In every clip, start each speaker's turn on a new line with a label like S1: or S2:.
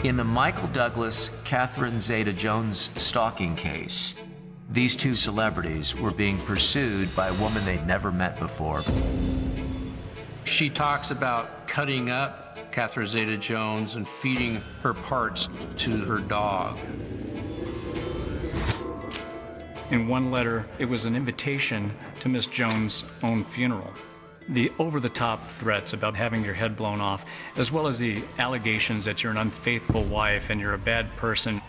S1: In the Michael Douglas, Catherine Zeta-Jones stalking case, these two celebrities were being pursued by a woman they'd never met before.
S2: She talks about cutting up Catherine Zeta-Jones and feeding her parts to her dog.
S3: In one letter, it was an invitation to Miss Jones' own funeral. The over-the-top threats about having your head blown off, as well as the allegations that you're an unfaithful wife and you're a bad person,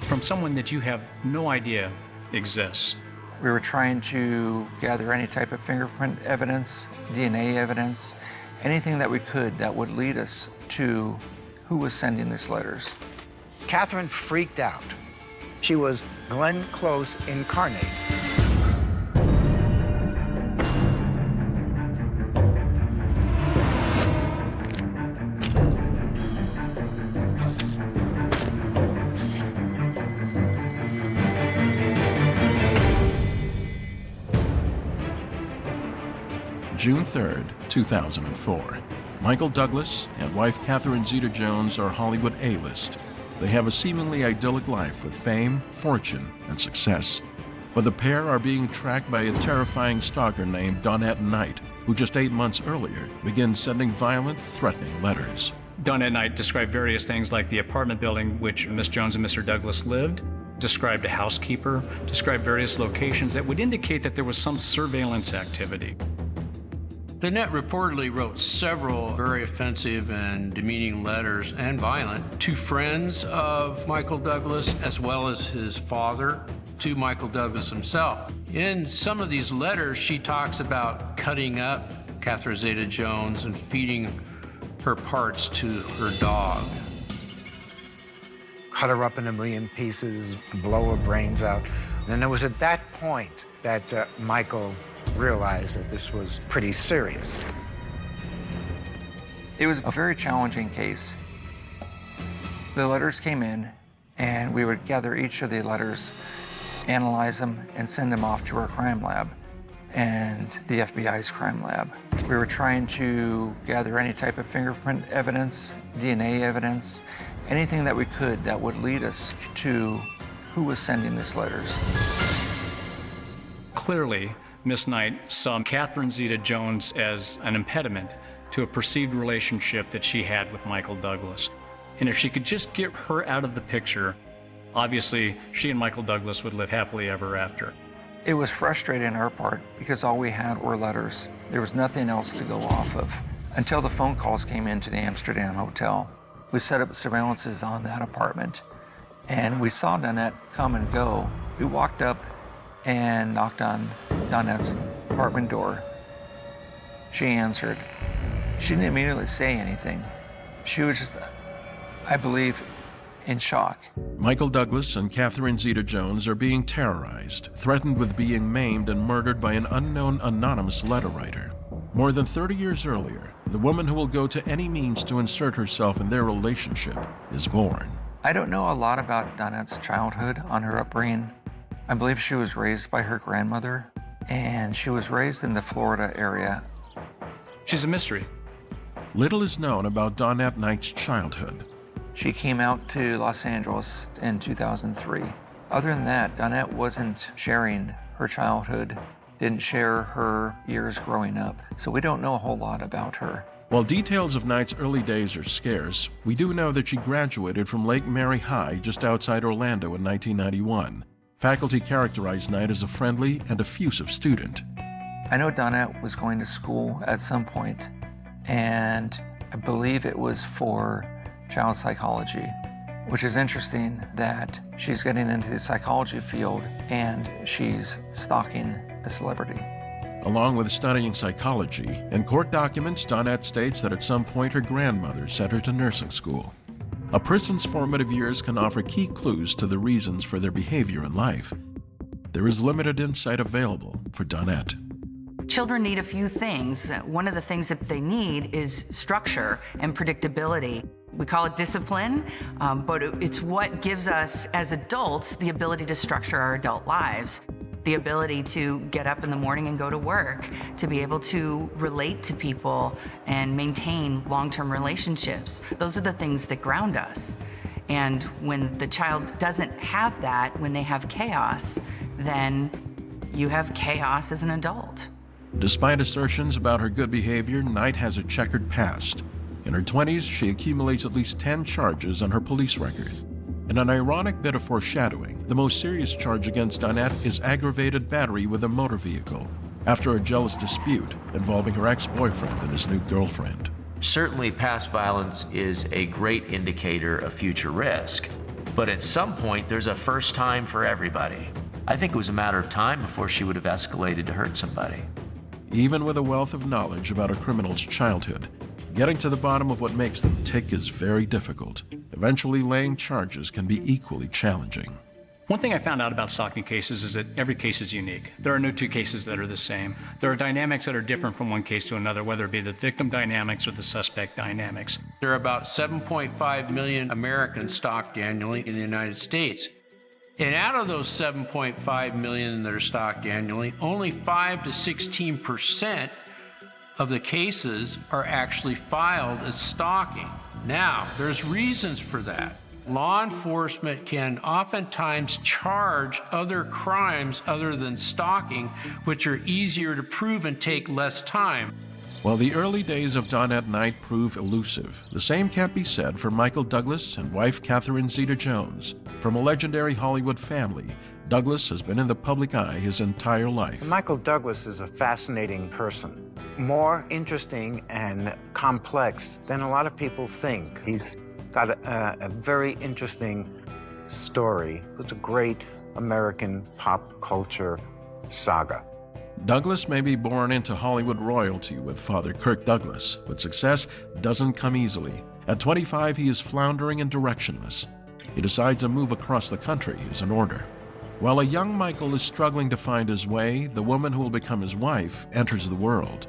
S3: from someone that you have no idea exists.
S4: We were trying to gather any type of fingerprint evidence, DNA evidence, anything that we could that would lead us to who was sending these letters.
S5: Catherine freaked out. She was Glenn Close incarnate.
S6: June 3rd, 2004. Michael Douglas and wife Catherine Zeta-Jones are Hollywood A-list. They have a seemingly idyllic life with fame, fortune, and success. But the pair are being tracked by a terrifying stalker named Dawnette Knight, who just 8 months earlier began sending violent, threatening letters.
S3: Dawnette Knight described various things like the apartment building which Miss Jones and Mr. Douglas lived, described a housekeeper, described various locations that would indicate that there was some surveillance activity.
S2: Donette reportedly wrote several very offensive and demeaning letters, and violent, to friends of Michael Douglas, as well as his father, to Michael Douglas himself. In some of these letters, she talks about cutting up Catherine Zeta-Jones and feeding her parts to her dog.
S5: Cut her up in a million pieces, blow her brains out. And it was at that point that Michael realized that this was pretty serious.
S4: It was a very challenging case. The letters came in, and we would gather each of the letters, analyze them, and send them off to our crime lab and the FBI's crime lab. We were trying to gather any type of fingerprint evidence, DNA evidence, anything that we could that would lead us to who was sending these letters.
S3: Clearly, Miss Knight saw Catherine Zeta-Jones as an impediment to a perceived relationship that she had with Michael Douglas. And if she could just get her out of the picture, obviously she and Michael Douglas would live happily ever after.
S4: It was frustrating on our part because all we had were letters. There was nothing else to go off of until the phone calls came into the Amsterdam hotel. We set up surveillances on that apartment, and we saw Donette come and go. We walked up and knocked on Donette's apartment door. She answered. She didn't immediately say anything. She was just, I believe, in shock.
S6: Michael Douglas and Catherine Zeta-Jones are being terrorized, threatened with being maimed and murdered by an unknown anonymous letter writer. More than 30 years earlier, the woman who will go to any means to insert herself in their relationship is born.
S4: I don't know a lot about Donette's childhood on her upbringing. I believe she was raised by her grandmother, and she was raised in the Florida area.
S3: She's a mystery.
S6: Little is known about Dawnette Knight's childhood.
S4: She came out to Los Angeles in 2003. Other than that, Donette wasn't sharing her childhood, didn't share her years growing up, so we don't know a whole lot about her.
S6: While details of Knight's early days are scarce, we do know that she graduated from Lake Mary High just outside Orlando in 1991. Faculty characterized Knight as a friendly and effusive student.
S4: I know Donette was going to school at some point, and I believe it was for child psychology, which is interesting that she's getting into the psychology field and she's stalking the celebrity.
S6: Along with studying psychology, in court documents, Donette states that at some point her grandmother sent her to nursing school. A person's formative years can offer key clues to the reasons for their behavior in life. There is limited insight available for Donette.
S7: Children need a few things. One of the things that they need is structure and predictability. We call it discipline, but it's what gives us as adults the ability to structure our adult lives. The ability to get up in the morning and go to work, to be able to relate to people and maintain long-term relationships. Those are the things that ground us. And when the child doesn't have that, when they have chaos, then you have chaos as an adult.
S6: Despite assertions about her good behavior, Knight has a checkered past. In her 20s, she accumulates at least 10 charges on her police record. In an ironic bit of foreshadowing, the most serious charge against Donette is aggravated battery with a motor vehicle after a jealous dispute involving her ex-boyfriend and his new girlfriend.
S1: Certainly, past violence is a great indicator of future risk, but at some point, there's a first time for everybody. I think it was a matter of time before she would have escalated to hurt somebody.
S6: Even with a wealth of knowledge about a criminal's childhood, getting to the bottom of what makes them tick is very difficult. Eventually, laying charges can be equally challenging.
S3: One thing I found out about stalking cases is that every case is unique. There are no two cases that are the same. There are dynamics that are different from one case to another, whether it be the victim dynamics or the suspect dynamics.
S2: There are about 7.5 million Americans stalked annually in the United States. And out of those 7.5 million that are stalked annually, only 5 to 16% of the cases are actually filed as stalking. Now, there's reasons for that. Law enforcement can oftentimes charge other crimes other than stalking, which are easier to prove and take less time.
S6: While the early days of Dawnette Knight prove elusive, the same can't be said for Michael Douglas and wife Catherine Zeta-Jones. From a legendary Hollywood family, Douglas has been in the public eye his entire life.
S5: Michael Douglas is a fascinating person, more interesting and complex than a lot of people think. He's got a very interesting story. It's a great American pop culture saga.
S6: Douglas may be born into Hollywood royalty with father Kirk Douglas, but success doesn't come easily. At 25, he is floundering and directionless. He decides a move across the country is in order. While a young Michael is struggling to find his way, the woman who will become his wife enters the world.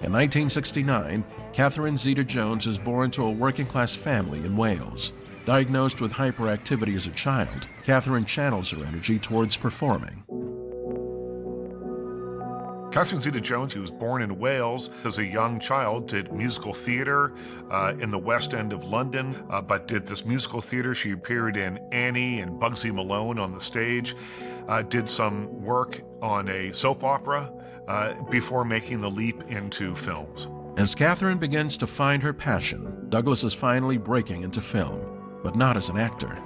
S6: In 1969, Catherine Zeta-Jones is born to a working-class family in Wales. Diagnosed with hyperactivity as a child, Catherine channels her energy towards performing.
S8: Catherine Zeta-Jones, who was born in Wales as a young child, did musical theater in the West End of London, but did this musical theater. She appeared in Annie and Bugsy Malone on the stage, did some work on a soap opera before making the leap into films.
S6: As Catherine begins to find her passion, Douglas is finally breaking into film, but not as an actor.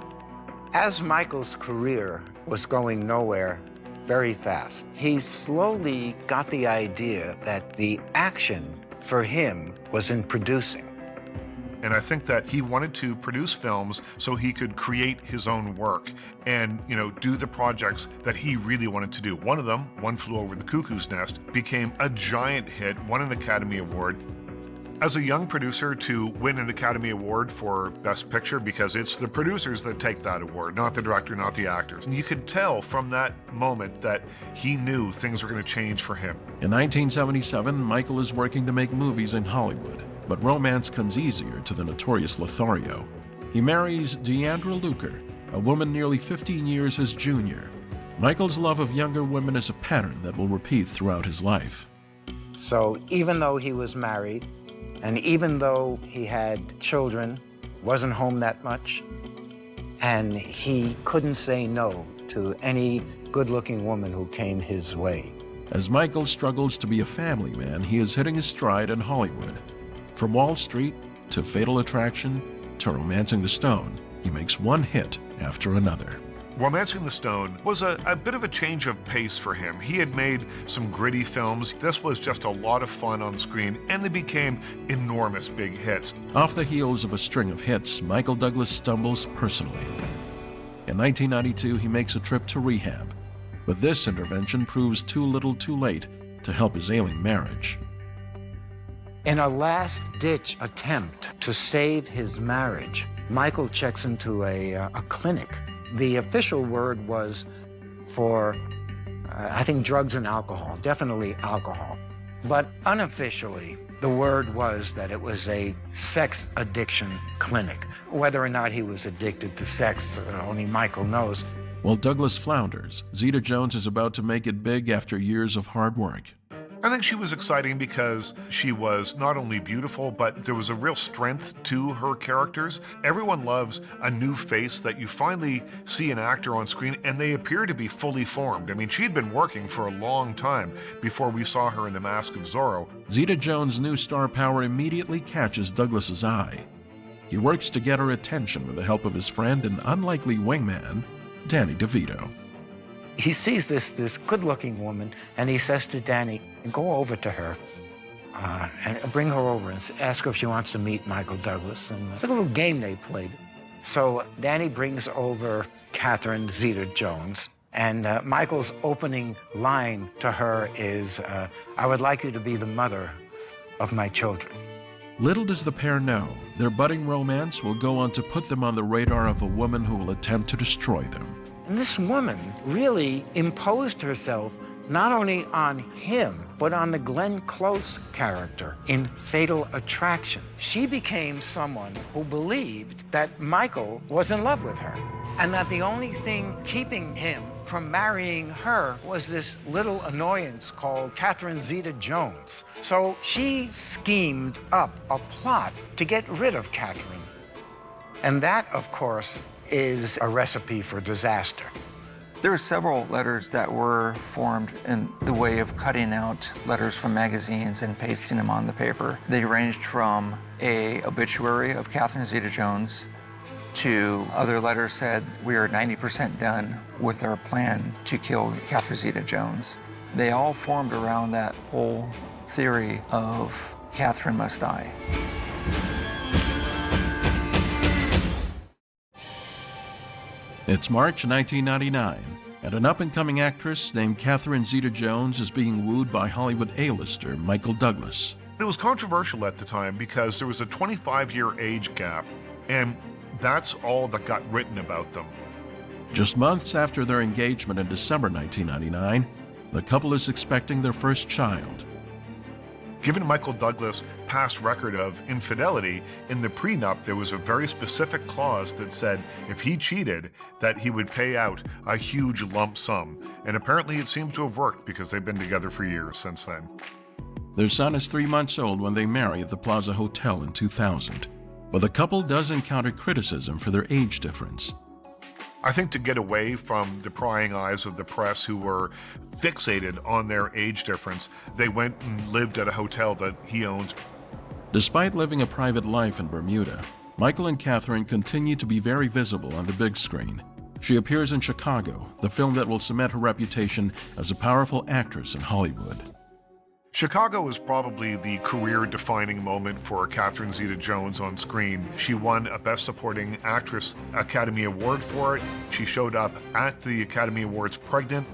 S5: As Michael's career was going nowhere very fast, he slowly got the idea that the action for him was in producing.
S8: And I think that he wanted to produce films so he could create his own work and, do the projects that he really wanted to do. One of them, One Flew Over the Cuckoo's Nest, became a giant hit, won an Academy Award. As a young producer, to win an Academy Award for Best Picture, because it's the producers that take that award, not the director, not the actors. And you could tell from that moment that he knew things were going to change for him.
S6: In 1977, Michael is working to make movies in Hollywood, but romance comes easier to the notorious Lothario. He marries Deandra Luker, a woman nearly 15 years his junior. Michael's love of younger women is a pattern that will repeat throughout his life.
S5: So even though he was married, and even though he had children, wasn't home that much, and he couldn't say no to any good-looking woman who came his way.
S6: As Michael struggles to be a family man, he is hitting his stride in Hollywood. From Wall Street to Fatal Attraction to Romancing the Stone, he makes one hit after another.
S8: Romancing the Stone was a bit of a change of pace for him. He had made some gritty films. This was just a lot of fun on screen, and they became enormous big hits.
S6: Off the heels of a string of hits, Michael Douglas stumbles personally. In 1992, he makes a trip to rehab, but this intervention proves too little too late to help his ailing marriage.
S5: In a last-ditch attempt to save his marriage, Michael checks into a clinic. The official word was for, I think, drugs and alcohol, definitely alcohol. But unofficially, the word was that it was a sex addiction clinic. Whether or not he was addicted to sex, only Michael knows.
S6: While Douglas flounders, Zeta-Jones is about to make it big after years of hard work.
S8: I think she was exciting because she was not only beautiful, but there was a real strength to her characters. Everyone loves a new face that you finally see an actor on screen and they appear to be fully formed. I mean, she had been working for a long time before we saw her in The Mask of Zorro.
S6: Zeta-Jones' new star power immediately catches Douglas's eye. He works to get her attention with the help of his friend and unlikely wingman, Danny DeVito.
S5: He sees this good-looking woman, and he says to Danny, go over to her and bring her over and ask her if she wants to meet Michael Douglas. And it's a little game they played. So Danny brings over Catherine Zeta-Jones, and Michael's opening line to her is, I would like you to be the mother of my children.
S6: Little does the pair know, their budding romance will go on to put them on the radar of a woman who will attempt to destroy them.
S5: And this woman really imposed herself not only on him, but on the Glenn Close character in Fatal Attraction. She became someone who believed that Michael was in love with her, and that the only thing keeping him from marrying her was this little annoyance called Catherine Zeta-Jones. So she schemed up a plot to get rid of Catherine. And that, of course, is a recipe for disaster.
S4: There were several letters that were formed in the way of cutting out letters from magazines and pasting them on the paper. They ranged from an obituary of Catherine Zeta-Jones to other letters said, we are 90% done with our plan to kill Catherine Zeta-Jones. They all formed around that whole theory of Catherine must die.
S6: It's March 1999, and an up-and-coming actress named Catherine Zeta-Jones is being wooed by Hollywood A-lister Michael Douglas.
S8: It was controversial at the time because there was a 25-year age gap, and that's all that got written about them.
S6: Just months after their engagement in December 1999, the couple is expecting their first child.
S8: Given Michael Douglas' past record of infidelity, in the prenup there was a very specific clause that said if he cheated, that he would pay out a huge lump sum. And apparently it seems to have worked because they've been together for years since then.
S6: Their son is 3 months old when they marry at the Plaza Hotel in 2000. But the couple does encounter criticism for their age difference.
S8: I think to get away from the prying eyes of the press who were fixated on their age difference, they went and lived at a hotel that he owns.
S6: Despite living a private life in Bermuda, Michael and Catherine continue to be very visible on the big screen. She appears in Chicago, the film that will cement her reputation as a powerful actress in Hollywood.
S8: Chicago is probably the career-defining moment for Catherine Zeta-Jones on screen. She won a Best Supporting Actress Academy Award for it. She showed up at the Academy Awards pregnant.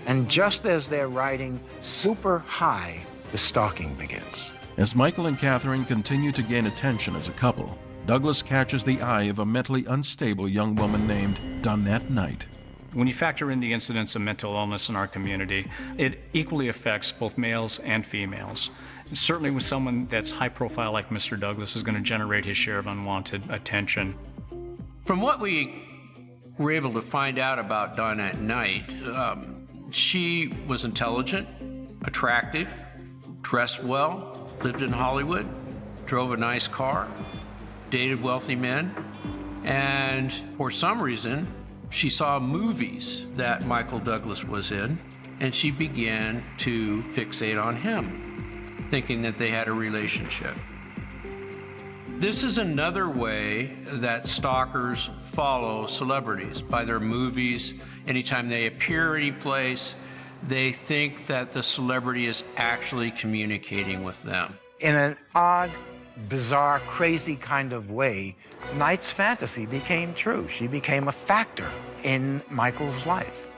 S5: And just as they're riding super high, the stalking begins.
S6: As Michael and Catherine continue to gain attention as a couple, Douglas catches the eye of a mentally unstable young woman named Dawnette Knight.
S3: When you factor in the incidence of mental illness in our community, it equally affects both males and females. And certainly with someone that's high profile like Mr. Douglas is going to generate his share of unwanted attention.
S2: From what we were able to find out about Dawnette Knight, she was intelligent, attractive, dressed well, lived in Hollywood, drove a nice car, dated wealthy men, and for some reason, she saw movies that Michael Douglas was in, and she began to fixate on him, thinking that they had a relationship. This is another way that stalkers follow celebrities, by their movies. Anytime they appear any place, they think that the celebrity is actually communicating with them.
S5: In an odd, bizarre, crazy kind of way, Knight's fantasy became true. She became a factor in Michael's life.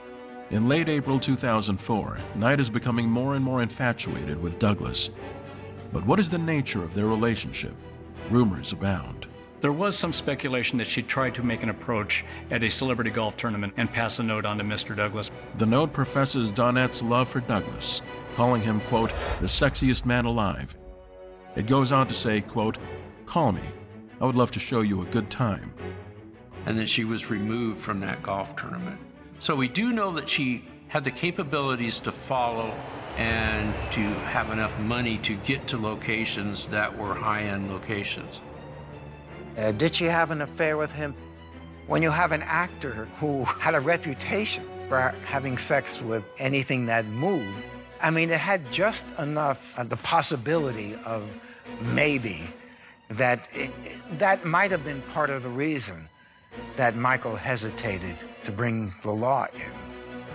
S6: In late April 2004, Knight is becoming more and more infatuated with Douglas. But what is the nature of their relationship? Rumors abound.
S3: There was some speculation that she tried to make an approach at a celebrity golf tournament and pass a note on to Mr. Douglas.
S6: The note professes Dawnette's love for Douglas, calling him, quote, the sexiest man alive. It goes on to say, quote, call me. I would love to show you a good time.
S2: And then she was removed from that golf tournament. So we do know that she had the capabilities to follow and to have enough money to get to locations that were high-end locations.
S5: Did she have an affair with him? When you have an actor who had a reputation for having sex with anything that moved, I mean, it had just enough the possibility of maybe that that might have been part of the reason that Michael hesitated to bring the law in.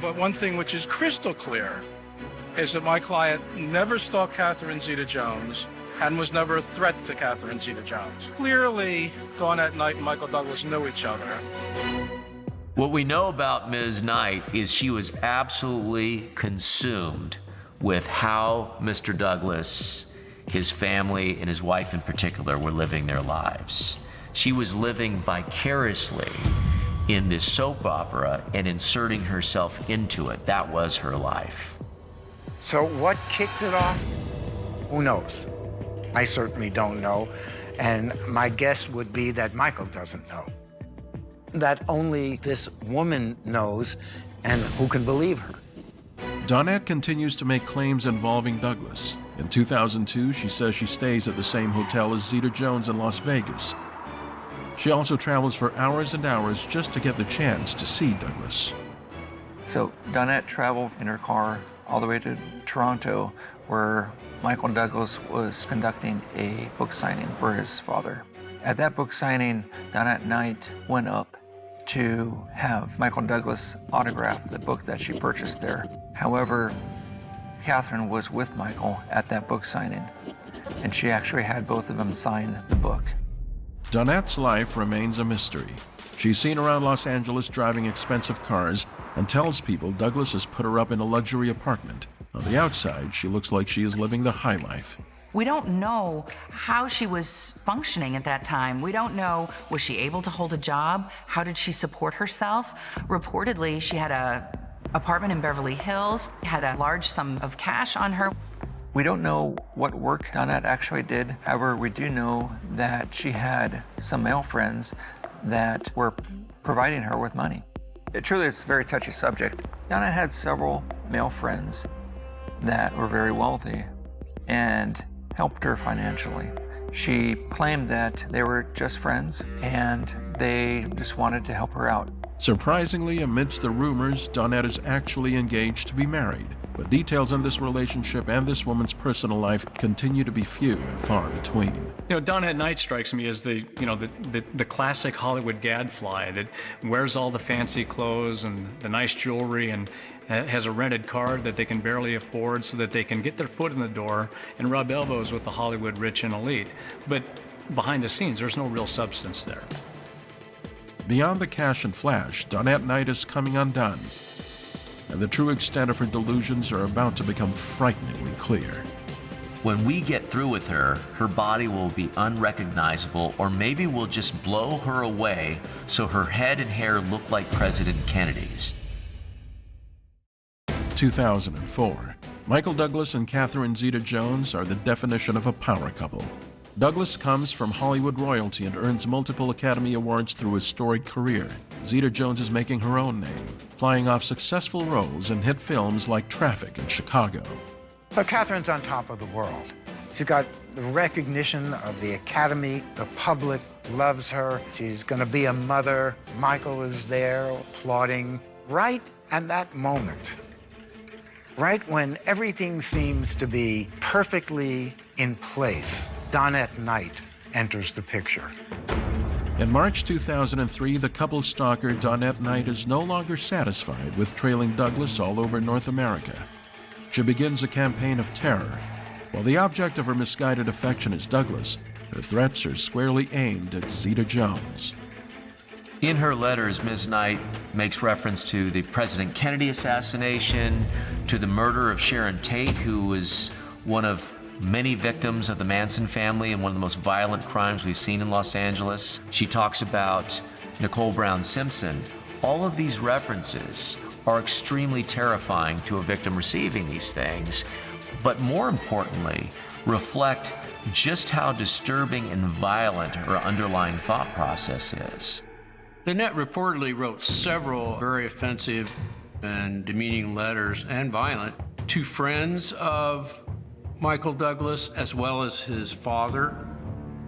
S9: But one thing which is crystal clear is that my client never stalked Catherine Zeta-Jones and was never a threat to Catherine Zeta-Jones. Clearly, Dawnette Knight and Michael Douglas knew each other.
S1: What we know about Ms. Knight is she was absolutely consumed with how Mr. Douglas, his family, and his wife in particular were living their lives. She was living vicariously in this soap opera and inserting herself into it. That was her life.
S5: So what kicked it off? Who knows? I certainly don't know. And my guess would be that Michael doesn't know. That only this woman knows, and who can believe her?
S6: Donette continues to make claims involving Douglas. In 2002, she says she stays at the same hotel as Zeta-Jones in Las Vegas. She also travels for hours and hours just to get the chance to see Douglas.
S4: So Donette traveled in her car all the way to Toronto, where Michael Douglas was conducting a book signing for his father. At that book signing, Dawnette Knight went up to have Michael Douglas autograph the book that she purchased there. However, Catherine was with Michael at that book signing, and she actually had both of them sign the book.
S6: Donette's life remains a mystery. She's seen around Los Angeles driving expensive cars and tells people Douglas has put her up in a luxury apartment. On the outside, she looks like she is living the high life.
S7: We don't know how she was functioning at that time. We don't know, was she able to hold a job? How did she support herself? Reportedly, she had an apartment in Beverly Hills, had a large sum of cash on her.
S4: We don't know what work Donette actually did. However, we do know that she had some male friends that were providing her with money. It truly is a very touchy subject. Donette had several male friends that were very wealthy and helped her financially. She claimed that they were just friends and they just wanted to help her out.
S6: Surprisingly, amidst the rumors, Donette is actually engaged to be married. But details on this relationship and this woman's personal life continue to be few and far between.
S3: You know, Dawnette Knight strikes me as the classic Hollywood gadfly that wears all the fancy clothes and the nice jewelry and has a rented car that they can barely afford so that they can get their foot in the door and rub elbows with the Hollywood rich and elite. But behind the scenes, there's no real substance there.
S6: Beyond the cash and flash, Dawnette Knight is coming undone, and the true extent of her delusions are about to become frighteningly clear.
S1: When we get through with her, her body will be unrecognizable, or maybe we'll just blow her away so her head and hair look like President Kennedy's.
S6: 2004. Michael Douglas and Catherine Zeta-Jones are the definition of a power couple. Douglas comes from Hollywood royalty and earns multiple Academy Awards through his storied career. Zeta-Jones is making her own name, flying off successful roles in hit films like Traffic and Chicago.
S5: So Catherine's on top of the world. She's got the recognition of the Academy. The public loves her. She's going to be a mother. Michael is there applauding. Right at that moment, right when everything seems to be perfectly in place, Dawnette Knight enters the picture.
S6: In March 2003, the couple's stalker, Dawnette Knight, is no longer satisfied with trailing Douglas all over North America. She begins a campaign of terror. While the object of her misguided affection is Douglas, her threats are squarely aimed at Zeta-Jones.
S1: In her letters, Ms. Knight makes reference to the President Kennedy assassination, to the murder of Sharon Tate, who was one of many victims of the Manson family and one of the most violent crimes we've seen in Los Angeles. She talks about Nicole Brown Simpson. All of these references are extremely terrifying to a victim receiving these things, but more importantly, reflect just how disturbing and violent her underlying thought process is.
S2: Donette reportedly wrote several very offensive and demeaning letters and violent to friends of Michael Douglas, as well as his father,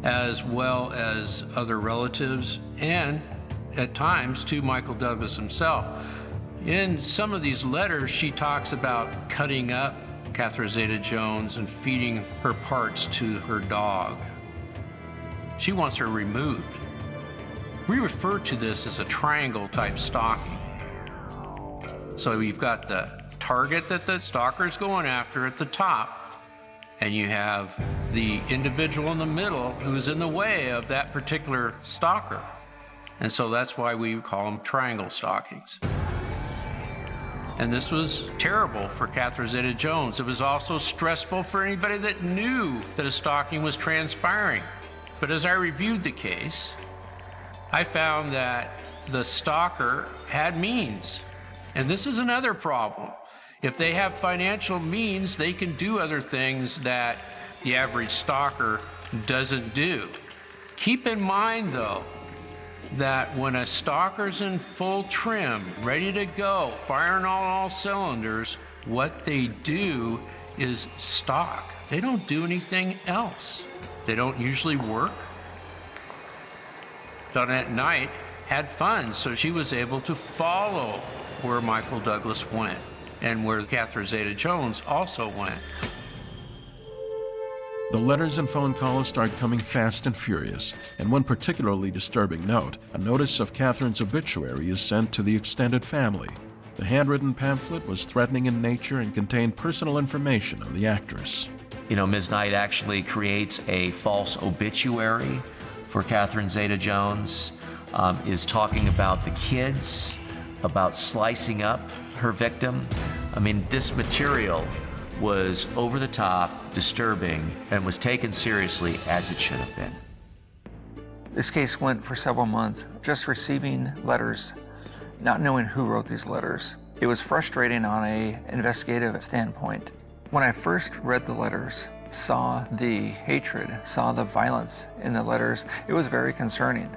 S2: as well as other relatives, and at times to Michael Douglas himself. In some of these letters, she talks about cutting up Catherine Zeta-Jones and feeding her parts to her dog. She wants her removed. We refer to this as a triangle type stalking. So you've got the target that the stalker is going after at the top, and you have the individual in the middle who's in the way of that particular stalker. And so that's why we call them triangle stalkings. And this was terrible for Catherine Zeta-Jones. It was also stressful for anybody that knew that a stalking was transpiring. But as I reviewed the case, I found that the stalker had means. And this is another problem. If they have financial means, they can do other things that the average stalker doesn't do. Keep in mind, though, that when a stalker's in full trim, ready to go, firing on all cylinders, what they do is stalk. They don't do anything else. They don't usually work. Dawnette Knight had fun, so she was able to follow where Michael Douglas went and where Catherine Zeta-Jones also went.
S6: The letters and phone calls start coming fast and furious, and one particularly disturbing note, a notice of Catherine's obituary is sent to the extended family. The handwritten pamphlet was threatening in nature and contained personal information on the actress.
S1: You know, Ms. Knight actually creates a false obituary for Catherine Zeta-Jones, is talking about the kids, about slicing up her victim. I mean, this material was over the top, disturbing, and was taken seriously as it should have been.
S4: This case went for several months, just receiving letters, not knowing who wrote these letters. It was frustrating on an investigative standpoint. When I first read the letters, saw the hatred, saw the violence in the letters, it was very concerning.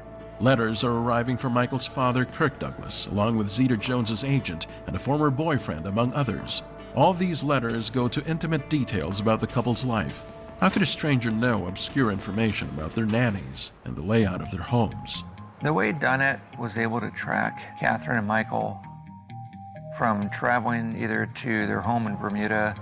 S6: Letters are arriving from Michael's father, Kirk Douglas, along with Zeta-Jones's agent and a former boyfriend, among others. All these letters go to intimate details about the couple's life. How could a stranger know obscure information about their nannies and the layout of their homes?
S4: The way Donette was able to track Catherine and Michael from traveling either to their home in Bermuda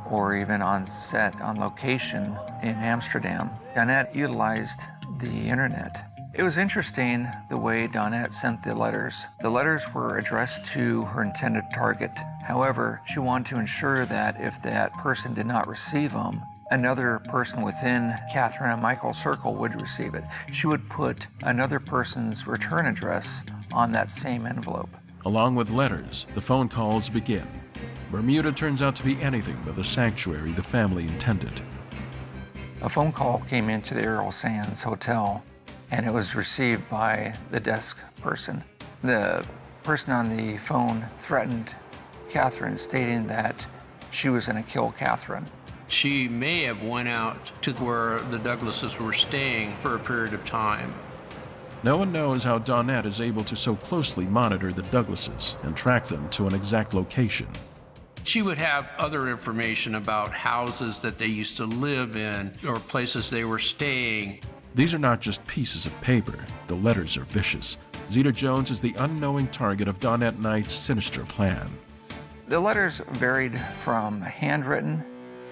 S4: or even on set, on location in Amsterdam, Donette utilized the internet. It was interesting the way Donette sent the letters. The letters were addressed to her intended target. However, she wanted to ensure that if that person did not receive them, another person within Catherine and Michael's circle would receive it. She would put another person's return address on that same envelope.
S6: Along with letters, the phone calls begin. Bermuda turns out to be anything but the sanctuary the family intended.
S4: A phone call came into the Errol Sands Hotel, and it was received by the desk person. The person on the phone threatened Catherine, stating that she was going to kill Catherine.
S2: She may have went out to where the Douglases were staying for a period of time.
S6: No one knows how Donette is able to so closely monitor the Douglases and track them to an exact location.
S2: She would have other information about houses that they used to live in or places they were staying.
S6: These are not just pieces of paper. The letters are vicious. Zeta-Jones is the unknowing target of Dawnette Knight's sinister plan.
S4: The letters varied from handwritten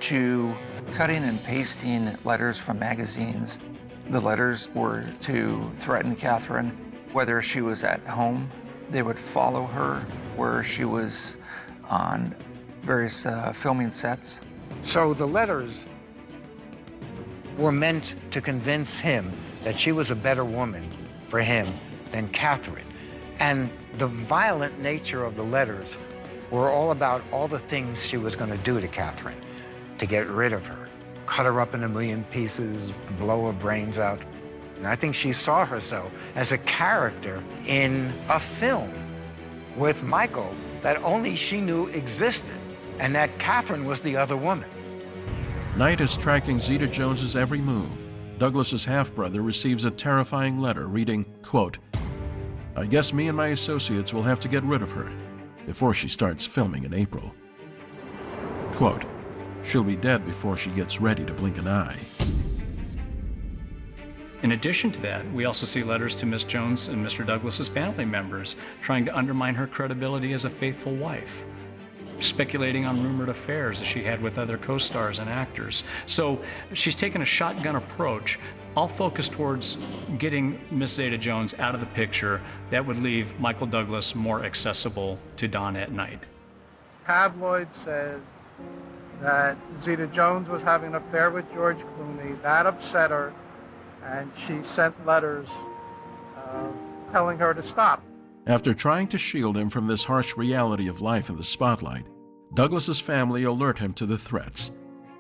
S4: to cutting and pasting letters from magazines. The letters were to threaten Catherine, whether she was at home. They would follow her where she was on various filming sets.
S5: So the letters were meant to convince him that she was a better woman for him than Catherine. And the violent nature of the letters were all about all the things she was going to do to Catherine to get rid of her. Cut her up in a million pieces, blow her brains out. And I think she saw herself as a character in a film with Michael that only she knew existed, and that Catherine was the other woman.
S6: Knight is tracking Zeta-Jones's every move. Douglas's half-brother receives a terrifying letter reading, quote, "I guess me and my associates will have to get rid of her before she starts filming in April." Quote, "She'll be dead before she gets ready to blink an eye."
S3: In addition to that, we also see letters to Miss Jones and Mr. Douglas's family members trying to undermine her credibility as a faithful wife, speculating on rumored affairs that she had with other co-stars and actors. So she's taken a shotgun approach, all focused towards getting Miss Zeta-Jones out of the picture that would leave Michael Douglas more accessible to Dawnette Knight.
S9: Tabloid said that Zeta-Jones was having an affair with George Clooney. That upset her, and she sent letters telling her to stop.
S6: After trying to shield him from this harsh reality of life in the spotlight, Douglas's family alert him to the threats.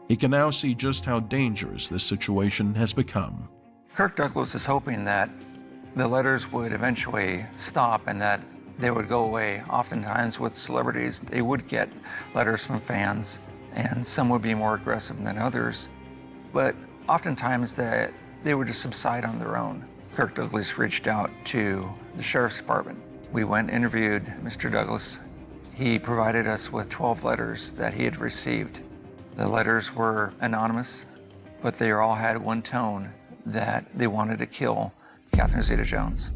S6: He can now see just how dangerous this situation has become.
S4: Kirk Douglas is hoping that the letters would eventually stop and that they would go away. Oftentimes with celebrities, they would get letters from fans, and some would be more aggressive than others, but oftentimes they would just subside on their own. Kirk Douglas reached out to the Sheriff's Department. We went and interviewed Mr. Douglas. He provided us with 12 letters that he had received. The letters were anonymous, but they all had one tone, that they wanted to kill Catherine Zeta-Jones.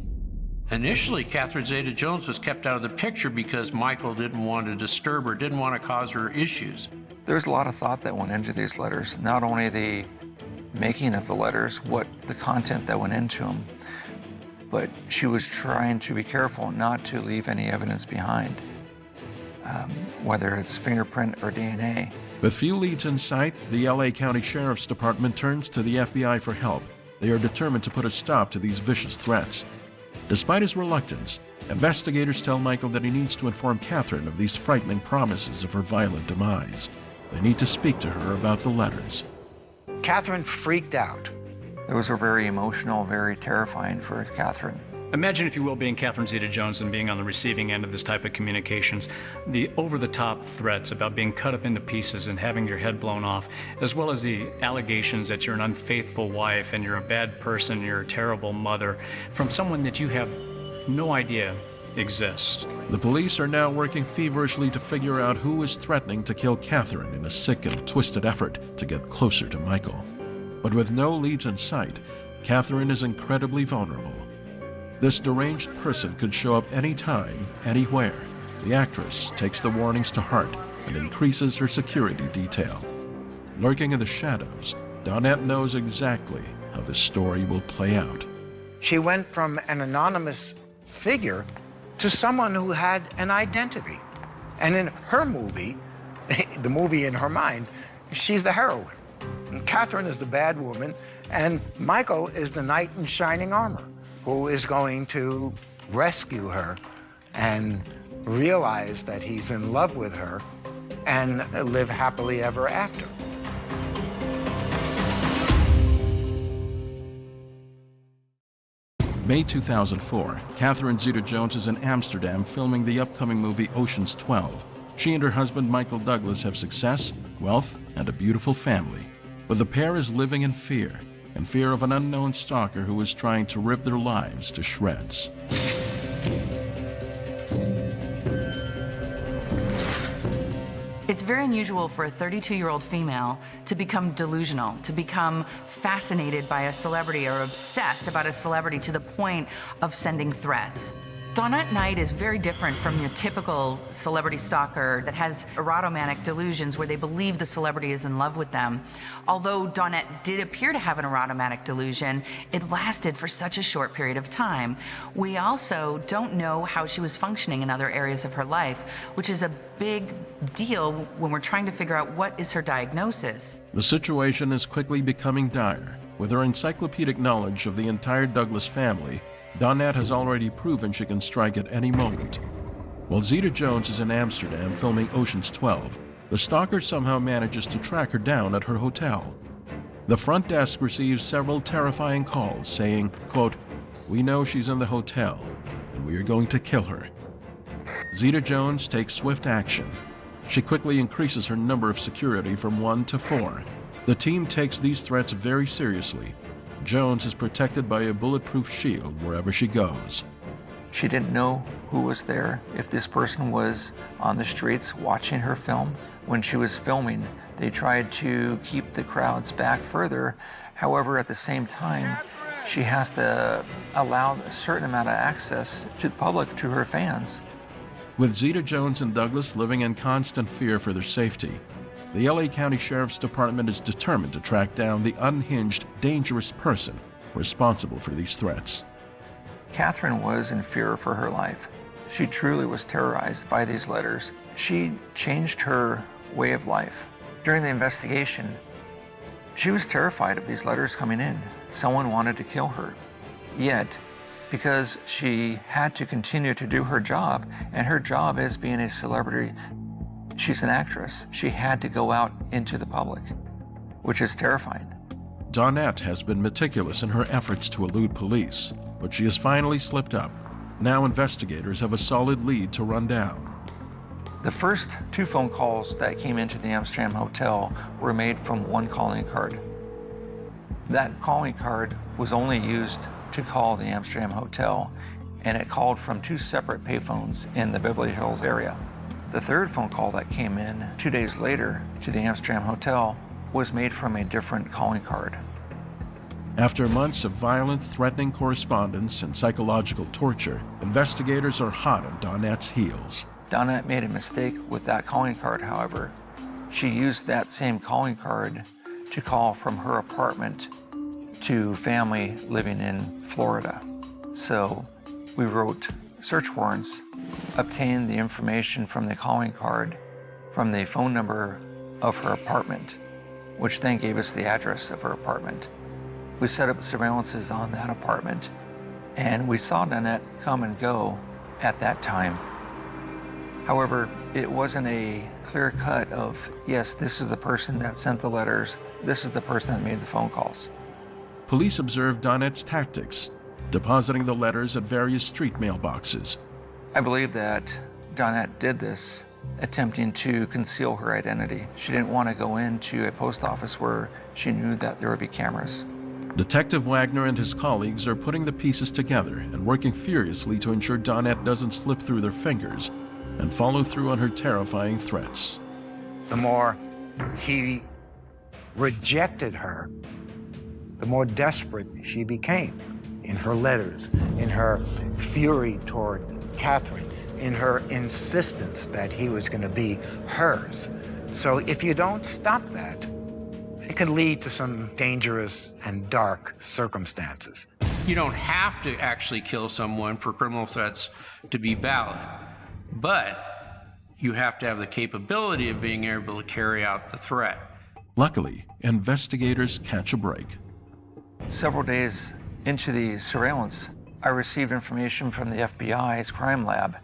S2: Initially, Catherine Zeta-Jones was kept out of the picture because Michael didn't want to disturb her, didn't want to cause her issues.
S4: There's a lot of thought that went into these letters, not only the making of the letters, what the content that went into them, but she was trying to be careful not to leave any evidence behind, whether it's fingerprint or DNA.
S6: With few leads in sight, the LA County Sheriff's Department turns to the FBI for help. They are determined to put a stop to these vicious threats. Despite his reluctance, investigators tell Michael that he needs to inform Catherine of these frightening promises of her violent demise. They need to speak to her about the letters.
S5: Catherine freaked out.
S4: Those were very emotional, very terrifying for Catherine.
S3: Imagine, if you will, being Catherine Zeta-Jones and being on the receiving end of this type of communications. The over-the-top threats about being cut up into pieces and having your head blown off, as well as the allegations that you're an unfaithful wife and you're a bad person, you're a terrible mother, from someone that you have no idea exists.
S6: The police are now working feverishly to figure out who is threatening to kill Catherine in a sick and twisted effort to get closer to Michael. But with no leads in sight, Catherine is incredibly vulnerable. This deranged person could show up anytime, anywhere. The actress takes the warnings to heart and increases her security detail. Lurking in the shadows, Donette knows exactly how this story will play out.
S5: She went from an anonymous figure to someone who had an identity. And in her movie, the movie in her mind, she's the heroine. And Catherine is the bad woman, and Michael is the knight in shining armor, who is going to rescue her and realize that he's in love with her and live happily ever after.
S6: May 2004, Catherine Zeta-Jones is in Amsterdam filming the upcoming movie Ocean's 12. She and her husband Michael Douglas have success, wealth, and a beautiful family. But the pair is living in fear of an unknown stalker who is trying to rip their lives to shreds.
S7: It's very unusual for a 32-year-old female to become delusional, to become fascinated by a celebrity or obsessed about a celebrity to the point of sending threats. Dawnette Knight is very different from your typical celebrity stalker that has erotomanic delusions where they believe the celebrity is in love with them. Although Dawnette did appear to have an erotomanic delusion, it lasted for such a short period of time. We also don't know how she was functioning in other areas of her life, which is a big deal when we're trying to figure out what is her diagnosis.
S6: The situation is quickly becoming dire. With her encyclopedic knowledge of the entire Douglas family, Donette has already proven she can strike at any moment. While Zeta-Jones is in Amsterdam filming Ocean's 12, the stalker somehow manages to track her down at her hotel. The front desk receives several terrifying calls saying, quote, "We know she's in the hotel, and we are going to kill her." Zeta-Jones takes swift action. She quickly increases her number of security from 1 to 4. The team takes these threats very seriously. Jones is protected by a bulletproof shield wherever she goes.
S4: She didn't know who was there, if this person was on the streets watching her film, When she was filming, they tried to keep the crowds back further. However, at the same time, she has to allow a certain amount of access to the public, to her fans.
S6: With Zeta-Jones and Douglas living in constant fear for their safety, the LA County Sheriff's Department is determined to track down the unhinged, dangerous person responsible for these threats.
S4: Catherine was in fear for her life. She truly was terrorized by these letters. She changed her way of life. During the investigation, she was terrified of these letters coming in. Someone wanted to kill her. Yet, because she had to continue to do her job, and her job is being a celebrity, she's an actress, she had to go out into the public, which is terrifying.
S6: Donette has been meticulous in her efforts to elude police, but she has finally slipped up. Now investigators have a solid lead to run down.
S4: The first 2 phone calls that came into the Amsterdam hotel were made from one calling card. That calling card was only used to call the Amsterdam hotel, and it called from 2 separate payphones in the Beverly Hills area. The third phone call that came in 2 days later to the Amsterdam hotel was made from a different calling card.
S6: After months of violent, threatening correspondence and psychological torture, investigators are hot on Dawnette's heels.
S4: Donette made a mistake with that calling card, however. She used that same calling card to call from her apartment to family living in Florida. So we wrote search warrants, obtained the information from the calling card from the phone number of her apartment, which then gave us the address of her apartment. We set up surveillances on that apartment, and we saw Donette come and go at that time. However, it wasn't a clear cut of, yes, this is the person that sent the letters, this is the person that made the phone calls.
S6: Police observed Donette's tactics, depositing the letters at various street mailboxes.
S4: I believe that Donette did this attempting to conceal her identity. She didn't want to go into a post office where she knew that there would be cameras.
S6: Detective Wagner and his colleagues are putting the pieces together and working furiously to ensure Donette doesn't slip through their fingers and follow through on her terrifying threats.
S5: The more he rejected her, the more desperate she became in her letters, in her fury toward Catherine, in her insistence that he was going to be hers. So if you don't stop that, it could lead to some dangerous and dark circumstances.
S2: You don't have to actually kill someone for criminal threats to be valid, but you have to have the capability of being able to carry out the threat.
S6: Luckily, investigators catch a break.
S4: Several days into the surveillance, I received information from the FBI's crime lab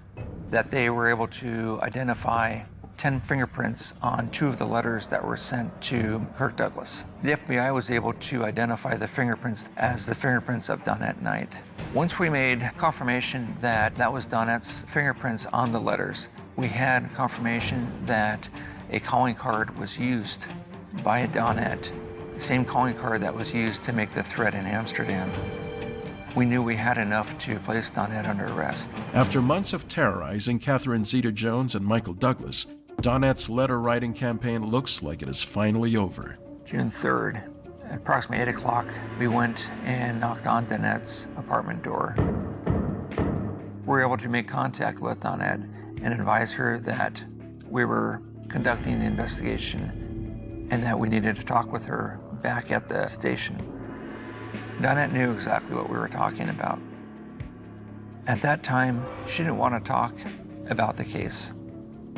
S4: that they were able to identify 10 fingerprints on 2 of the letters that were sent to Kirk Douglas. The FBI was able to identify the fingerprints as the fingerprints of Dawnette Knight. Once we made confirmation that that was Donette's fingerprints on the letters, we had confirmation that a calling card was used by Donette, the same calling card that was used to make the threat in Amsterdam. We knew we had enough to place Donette under arrest.
S6: After months of terrorizing Catherine Zeta-Jones and Michael Douglas, Donette's letter-writing campaign looks like it is finally over.
S4: June 3rd, at approximately 8 o'clock, we went and knocked on Donette's apartment door. We were able to make contact with Donette and advise her that we were conducting the investigation and that we needed to talk with her back at the station. Donette knew exactly what we were talking about. At that time, she didn't want to talk about the case.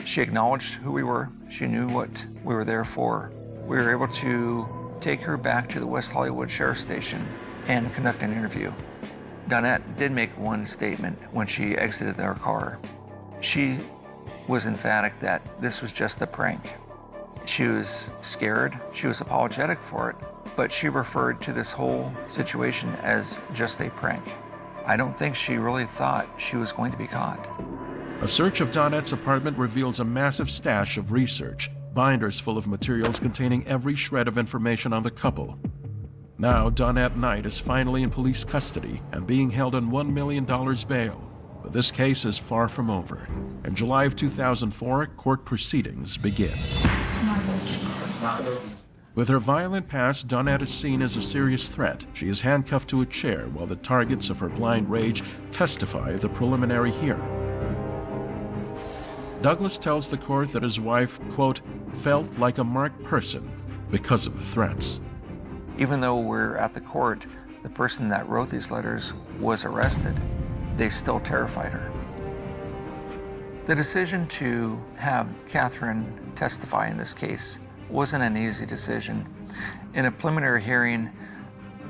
S4: She acknowledged who we were. She knew what we were there for. We were able to take her back to the West Hollywood Sheriff's Station and conduct an interview. Donette did make one statement when she exited our car. She was emphatic that this was just a prank. She was scared, she was apologetic for it, but she referred to this whole situation as just a prank. I don't think she really thought she was going to be caught.
S6: A search of Donette's apartment reveals a massive stash of research, binders full of materials containing every shred of information on the couple. Now, Dawnette Knight is finally in police custody and being held on $1 million bail. But this case is far from over. In July of 2004, court proceedings begin. With her violent past, Donette is seen as a serious threat. She is handcuffed to a chair while the targets of her blind rage testify at the preliminary hearing. Douglas tells the court that his wife, quote, felt like a marked person because of the threats.
S4: Even though we're at the court, the person that wrote these letters was arrested. They still terrified her. The decision to have Catherine testify in this case wasn't an easy decision. In a preliminary hearing,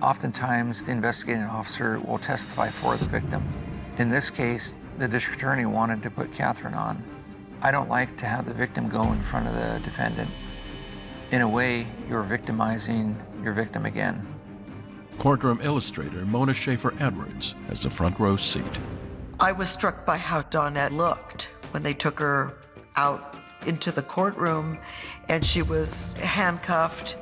S4: oftentimes the investigating officer will testify for the victim. In this case, the district attorney wanted to put Catherine on. I don't like to have the victim go in front of the defendant. In a way, you're victimizing your victim again.
S6: Courtroom illustrator Mona Schaefer-Edwards has the front row seat.
S10: I was struck by how Dawnette looked when they took her out into the courtroom, and she was handcuffed.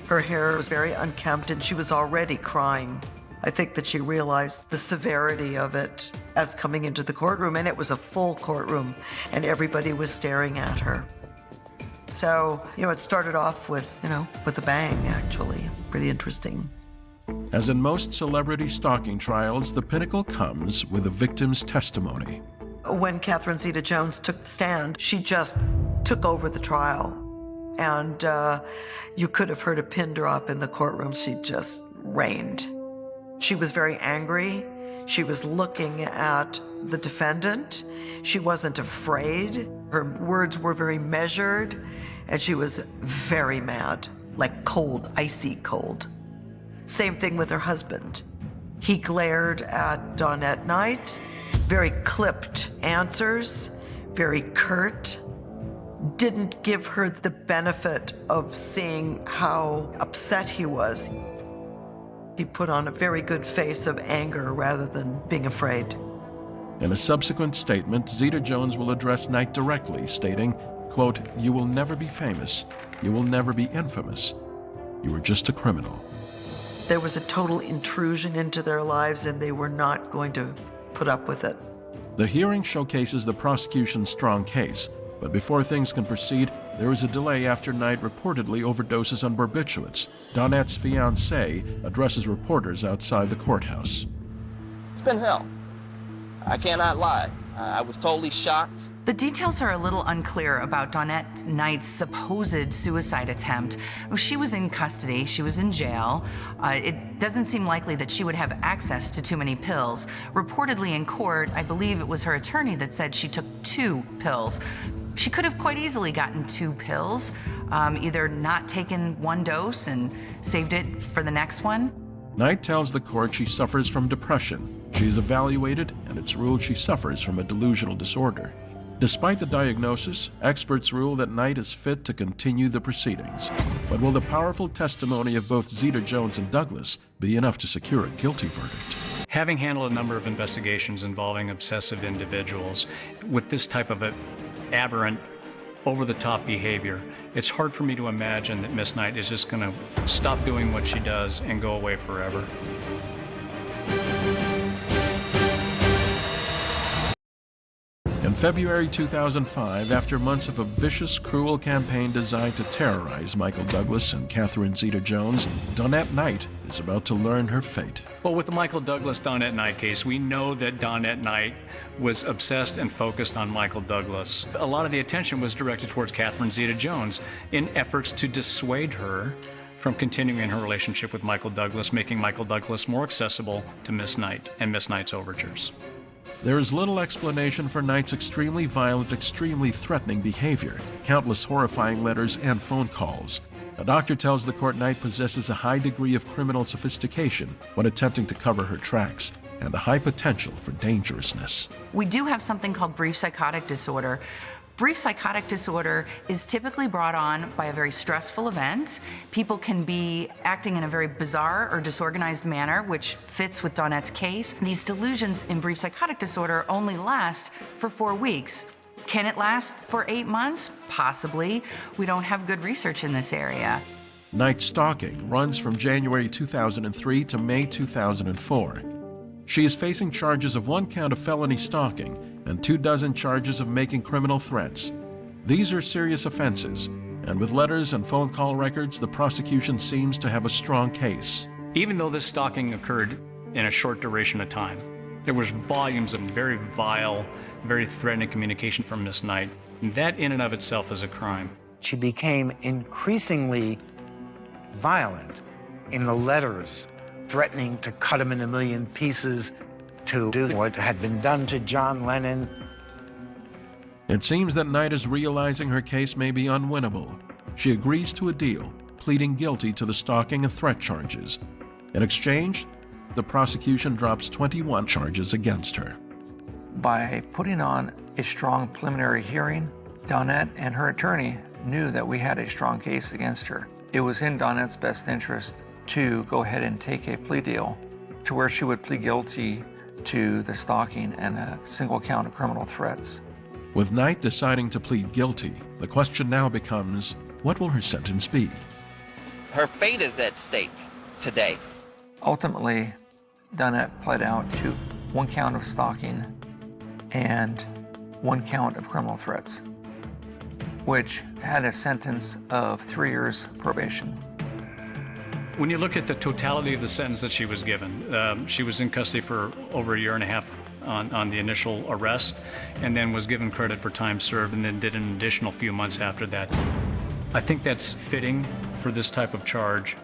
S10: Her hair was very unkempt, and she was already crying. I think that she realized the severity of it as coming into the courtroom, and it was a full courtroom, and everybody was staring at her. So, it started off with a bang, actually. Pretty interesting.
S6: As in most celebrity stalking trials, the pinnacle comes with the victim's testimony.
S10: When Catherine Zeta-Jones took the stand, she just took over the trial. And you could have heard a pin drop in the courtroom. She just reigned. She was very angry. She was looking at the defendant. She wasn't afraid. Her words were very measured. And she was very mad, like cold, icy cold. Same thing with her husband. He glared at Dawnette Knight. Very clipped answers, very curt. Didn't give her the benefit of seeing how upset he was. He put on a very good face of anger rather than being afraid.
S6: In a subsequent statement, Zeta-Jones will address Knight directly, stating, quote, "You will never be famous. You will never be infamous. You were just a criminal."
S10: There was a total intrusion into their lives, and they were not going to put up with it.
S6: The hearing showcases the prosecution's strong case, but before things can proceed, there is a delay after Knight reportedly overdoses on barbiturates. Donette's fiancé addresses reporters outside the courthouse.
S11: It's been hell. I cannot lie. I was totally shocked.
S7: The details are a little unclear about Dawnette Knight's supposed suicide attempt. She was in custody, she was in jail. It doesn't seem likely that she would have access to too many pills. Reportedly in court, I believe it was her attorney that said she took 2 pills. She could have quite easily gotten 2 pills, either not taken 1 dose and saved it for the next one.
S6: Knight tells the court she suffers from depression. She is evaluated, and it's ruled she suffers from a delusional disorder. Despite the diagnosis, experts rule that Knight is fit to continue the proceedings. But will the powerful testimony of both Zeta-Jones and Douglas be enough to secure a guilty verdict?
S3: Having handled a number of investigations involving obsessive individuals, with this type of aberrant, over-the-top behavior, it's hard for me to imagine that Miss Knight is just going to stop doing what she does and go away forever.
S6: In February 2005, after months of a vicious, cruel campaign designed to terrorize Michael Douglas and Catherine Zeta-Jones, Dawnette Knight is about to learn her fate.
S3: Well, with the Michael Douglas Dawnette Knight case, we know that Dawnette Knight was obsessed and focused on Michael Douglas. A lot of the attention was directed towards Catherine Zeta-Jones in efforts to dissuade her from continuing her relationship with Michael Douglas, making Michael Douglas more accessible to Miss Knight and Miss Knight's overtures.
S6: There is little explanation for Knight's extremely violent, extremely threatening behavior, countless horrifying letters and phone calls. A doctor tells the court Knight possesses a high degree of criminal sophistication when attempting to cover her tracks, and a high potential for dangerousness.
S7: We do have something called brief psychotic disorder. Brief psychotic disorder is typically brought on by a very stressful event. People can be acting in a very bizarre or disorganized manner, which fits with Dawnette's case. These delusions in brief psychotic disorder only last for 4 weeks. Can it last for 8 months? Possibly. We don't have good research in this area.
S6: Knight's stalking runs from January 2003 to May 2004. She is facing charges of 1 count of felony stalking and 24 charges of making criminal threats. These are serious offenses, And with letters and phone call records, the prosecution seems to have a strong case.
S3: Even though this stalking occurred in a short duration of time, there was volumes of very vile, very threatening communication from Miss Knight. And that in and of itself is a crime.
S5: She became increasingly violent in the letters, threatening to cut him in a million pieces, to do what had been done to John Lennon.
S6: It seems that Knight is realizing her case may be unwinnable. She agrees to a deal, pleading guilty to the stalking and threat charges. In exchange, the prosecution drops 21 charges against her.
S4: By putting on a strong preliminary hearing, Dawnette and her attorney knew that we had a strong case against her. It was in Dawnette's best interest to go ahead and take a plea deal to where she would plead guilty to the stalking and a single count of criminal threats.
S6: With Knight deciding to plead guilty, the question now becomes, what will her sentence be?
S11: Her fate is at stake today.
S4: Ultimately, Donette pled out to 1 count of stalking and 1 count of criminal threats, which had a sentence of 3 years probation.
S3: When you look at the totality of the sentence that she was given, she was in custody for over 1.5 years on the initial arrest, and then was given credit for time served, and then did an additional few months after that. I think that's fitting for this type of charge,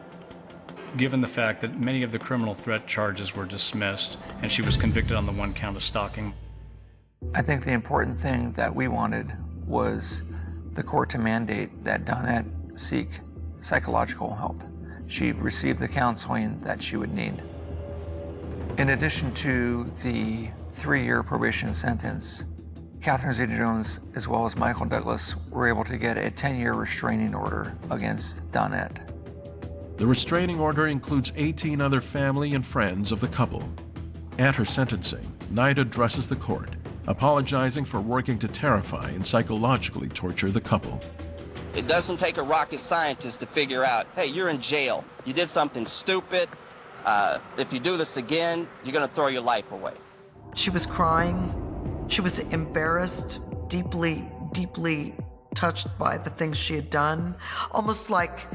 S3: given the fact that many of the criminal threat charges were dismissed, and she was convicted on the 1 count of stalking.
S4: I think the important thing that we wanted was the court to mandate that Donette seek psychological help. She received the counseling that she would need. In addition to the 3-year probation sentence, Catherine Zeta-Jones as well as Michael Douglas were able to get a 10-year restraining order against Donette.
S6: The restraining order includes 18 other family and friends of the couple. At her sentencing, Knight addresses the court, apologizing for working to terrify and psychologically torture the couple.
S11: It doesn't take a rocket scientist to figure out, hey, you're in jail. You did something stupid. If you do this again, you're going to throw your life away.
S10: She was crying. She was embarrassed, deeply, deeply touched by the things she had done, almost like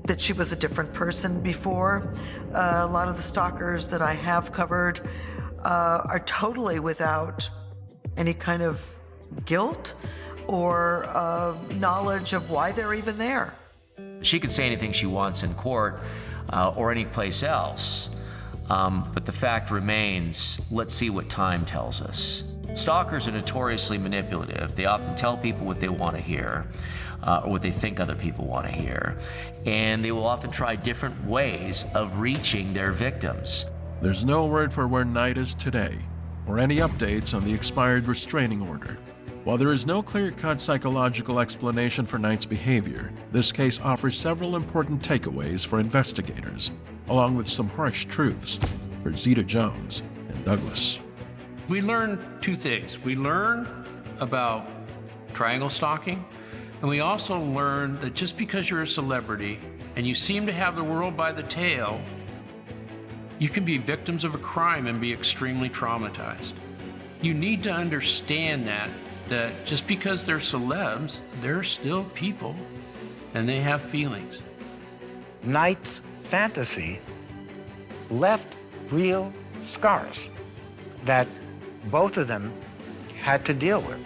S10: that she was a different person before. A lot of the stalkers that I have covered are totally without any kind of guilt or knowledge of why they're even there.
S1: She can say anything she wants in court or any place else, but the fact remains, let's see what time tells us. Stalkers are notoriously manipulative. They often tell people what they want to hear, or what they think other people want to hear, and they will often try different ways of reaching their victims.
S6: There's no word for where Knight is today, or any updates on the expired restraining order. While there is no clear-cut psychological explanation for Knight's behavior, this case offers several important takeaways for investigators, along with some harsh truths for Zeta-Jones and Douglas.
S2: We learned 2 things. We learned about triangle stalking, and we also learned that just because you're a celebrity and you seem to have the world by the tail, you can be victims of a crime and be extremely traumatized. You need to understand that just because they're celebs, they're still people and they have feelings.
S5: Knight's fantasy left real scars that both of them had to deal with.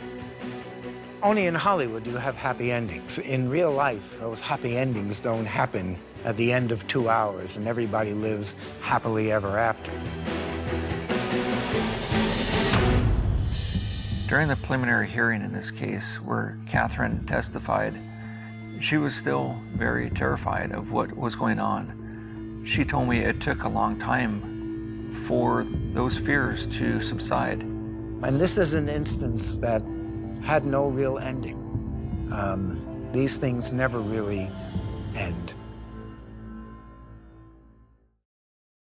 S5: Only in Hollywood do you have happy endings. In real life, those happy endings don't happen at the end of 2 hours and everybody lives happily ever after.
S4: During the preliminary hearing in this case where Catherine testified, she was still very terrified of what was going on. She told me it took a long time for those fears to subside.
S5: And this is an instance that had no real ending. These things never really end.